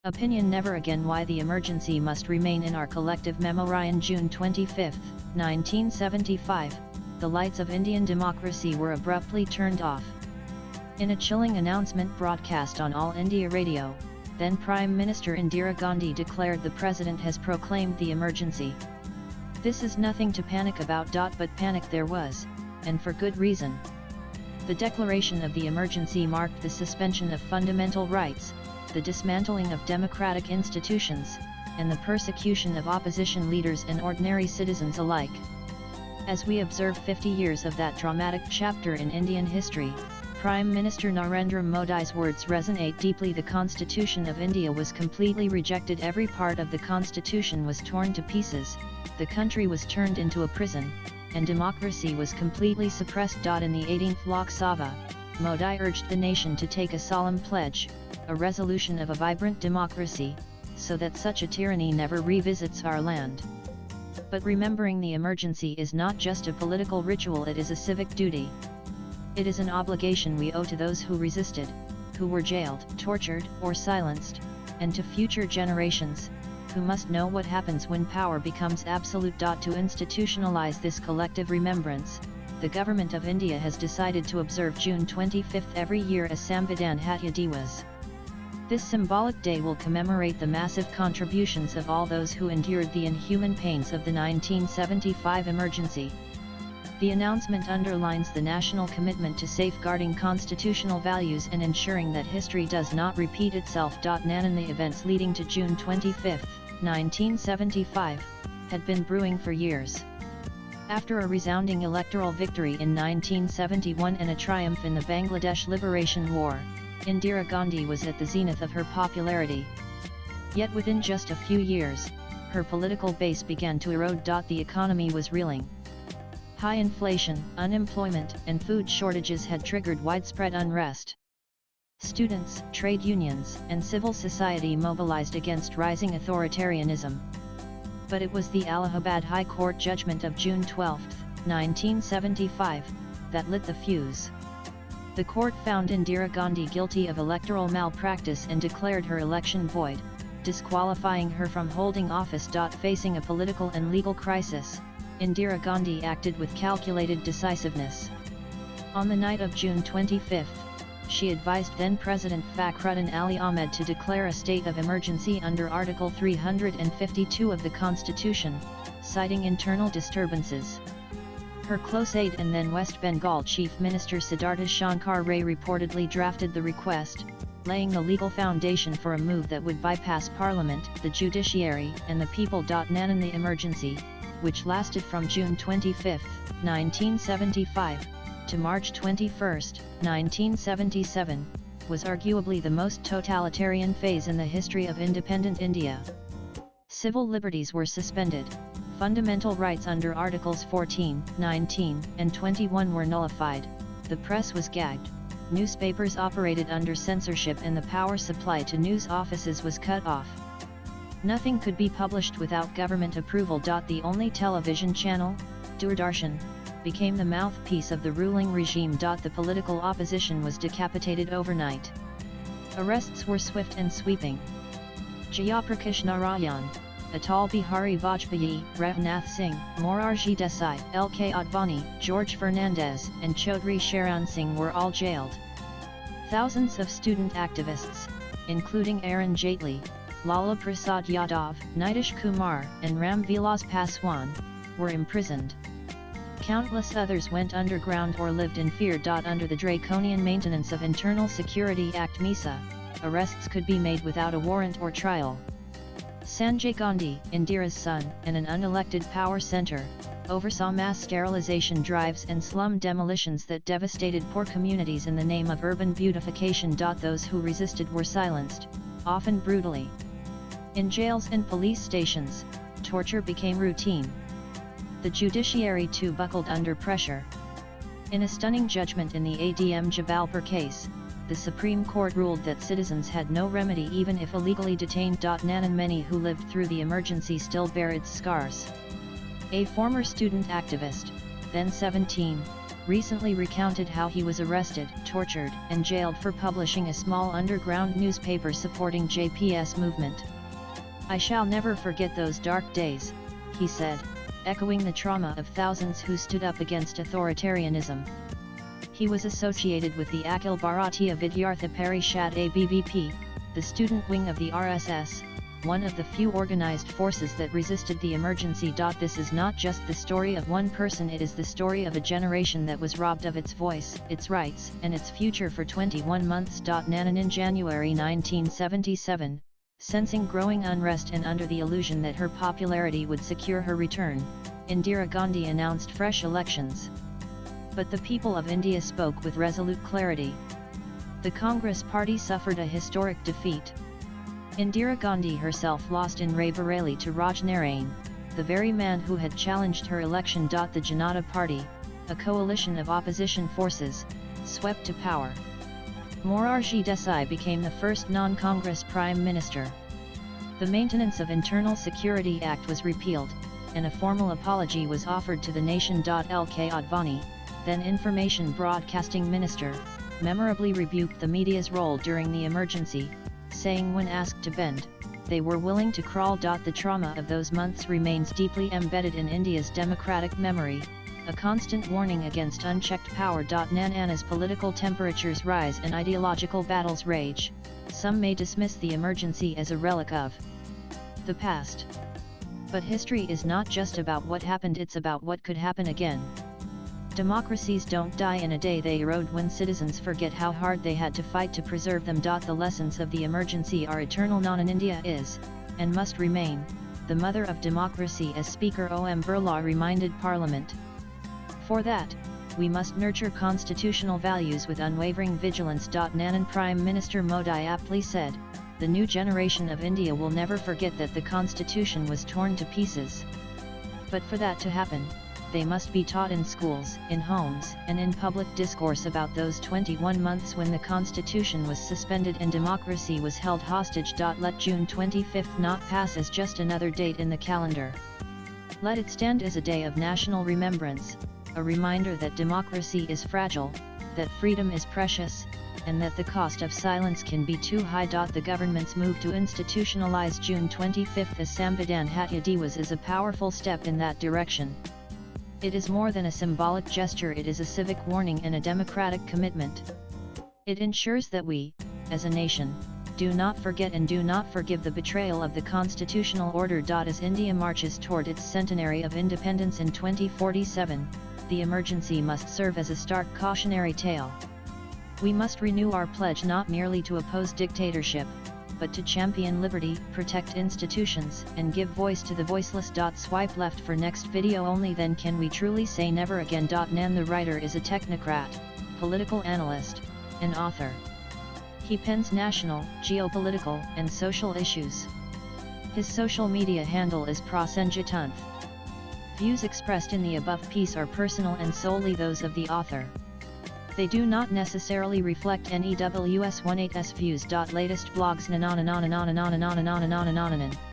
Opinion Never Again Why the Emergency Must Remain in Our Collective Memory. On June 25, 1975, the lights of Indian democracy were abruptly turned off. In a chilling announcement broadcast on All India Radio, then Prime Minister Indira Gandhi declared the President has proclaimed the emergency. This is nothing to panic about. But panic there was, and for good reason. The declaration of the emergency marked the suspension of fundamental rights, the dismantling of democratic institutions, and the persecution of opposition leaders and ordinary citizens alike. As we observe 50 years of that dramatic chapter in Indian history, Prime Minister Narendra Modi's words resonate deeply. The Constitution of India was completely rejected. Every part of the Constitution was torn to pieces, the country was turned into a prison, and democracy was completely suppressed. In the 18th Lok Sabha, Modi urged the nation to take a solemn pledge, a resolution of a vibrant democracy, so that such a tyranny never revisits our land. But remembering the emergency is not just a political ritual, it is a civic duty. It is an obligation we owe to those who resisted, who were jailed, tortured, or silenced, and to future generations, who must know what happens when power becomes absolute. To institutionalize this collective remembrance, the Government of India has decided to observe June 25 every year as Samvidhan Hatya Divas. This symbolic day will commemorate the massive contributions of all those who endured the inhuman pains of the 1975 emergency. The announcement underlines the national commitment to safeguarding constitutional values and ensuring that history does not repeat itself. Nanan, the events leading to June 25, 1975, had been brewing for years. After a resounding electoral victory in 1971 and a triumph in the Bangladesh Liberation War, Indira Gandhi was at the zenith of her popularity. Yet within just a few years, her political base began to erode. The economy was reeling. High inflation, unemployment, and food shortages had triggered widespread unrest. Students, trade unions, and civil society mobilized against rising authoritarianism. But it was the Allahabad High Court judgment of June 12, 1975, that lit the fuse. The court found Indira Gandhi guilty of electoral malpractice and declared her election void, disqualifying her from holding office. Facing a political and legal crisis, Indira Gandhi acted with calculated decisiveness. On the night of June 25, she advised then-President Fakhruddin Ali Ahmed to declare a state of emergency under Article 352 of the Constitution, citing internal disturbances. Her close aide and then West Bengal Chief Minister Siddhartha Shankar Ray reportedly drafted the request, laying the legal foundation for a move that would bypass Parliament, the judiciary, and the people. Nanan, the emergency, which lasted from June 25, 1975, to March 21, 1977, was arguably the most totalitarian phase in the history of independent India. Civil liberties were suspended, fundamental rights under Articles 14, 19, and 21 were nullified, the press was gagged, newspapers operated under censorship, and the power supply to news offices was cut off. Nothing could be published without government approval. The only television channel, Doordarshan, became the mouthpiece of the ruling regime. The political opposition was decapitated overnight. Arrests were swift and sweeping. Jayaprakash Narayan, Atal Bihari Vajpayee, Raghunath Singh, Morarji Desai, L.K. Advani, George Fernandez, and Chaudhry Charan Singh were all jailed. Thousands of student activists, including Arun Jaitley, Lala Prasad Yadav, Nitish Kumar, and Ram Vilas Paswan, were imprisoned. Countless others went underground or lived in fear. Under the draconian maintenance of Internal Security Act (MISA), arrests could be made without a warrant or trial. Sanjay Gandhi, Indira's son, and an unelected power center, oversaw mass sterilization drives and slum demolitions that devastated poor communities in the name of urban beautification. Those who resisted were silenced, often brutally. In jails and police stations, torture became routine. The judiciary too buckled under pressure. In a stunning judgment in the ADM Jabalpur case, the Supreme Court ruled that citizens had no remedy even if illegally detained. Nanan, many who lived through the emergency still bear its scars. A former student activist, then 17, recently recounted how he was arrested, tortured, and jailed for publishing a small underground newspaper supporting JPS movement. "I shall never forget those dark days," he said, echoing the trauma of thousands who stood up against authoritarianism. He was associated with the Akhil Bharatiya Vidyartha Parishad ABVP, the student wing of the RSS, one of the few organized forces that resisted the emergency. This is not just the story of one person, it is the story of a generation that was robbed of its voice, its rights, and its future for 21 months. Nanan in January 1977, sensing growing unrest and under the illusion that her popularity would secure her return, Indira Gandhi announced fresh elections. But the people of India spoke with resolute clarity. The Congress party suffered a historic defeat. Indira Gandhi herself lost in Raebareli to Raj Narain, the very man who had challenged her election. The Janata Party, a coalition of opposition forces, swept to power. Morarji Desai became the first non-Congress Prime Minister. The Maintenance of Internal Security Act was repealed, and a formal apology was offered to the nation. LK Advani, then Information Broadcasting Minister, memorably rebuked the media's role during the emergency, saying when asked to bend, they were willing to crawl. The trauma of those months remains deeply embedded in India's democratic memory, a constant warning against unchecked power. As political temperatures rise and ideological battles rage, some may dismiss the emergency as a relic of the past. But history is not just about what happened, it's about what could happen again. Democracies don't die in a day, they erode when citizens forget how hard they had to fight to preserve them. The lessons of the emergency are eternal. Nanan India is, and must remain, the mother of democracy, as Speaker Om Birla reminded Parliament. For that, we must nurture constitutional values with unwavering vigilance. Nanan Prime Minister Modi aptly said, the new generation of India will never forget that the constitution was torn to pieces. But for that to happen, they must be taught in schools, in homes, and in public discourse about those 21 months when the constitution was suspended and democracy was held hostage. Let June 25 not pass as just another date in the calendar. Let it stand as a day of national remembrance, a reminder that democracy is fragile, that freedom is precious, and that the cost of silence can be too high. The government's move to institutionalize June 25 as Samvidhan Hatya Divas is a powerful step in that direction. It is more than a symbolic gesture, it is a civic warning and a democratic commitment. It ensures that we, as a nation, do not forget and do not forgive the betrayal of the constitutional order. As India marches toward its centenary of independence in 2047, the emergency must serve as a stark cautionary tale. We must renew our pledge not merely to oppose dictatorship, but to champion liberty, protect institutions, and give voice to the voiceless. Swipe left for next video. Only then can we truly say never again. Nan the writer is a technocrat, political analyst, and author. He pens national, geopolitical, and social issues. His social media handle is Prasenjitanth. Views expressed in the above piece are personal and solely those of the author. They do not necessarily reflect NEWS18's views. Latest blogs.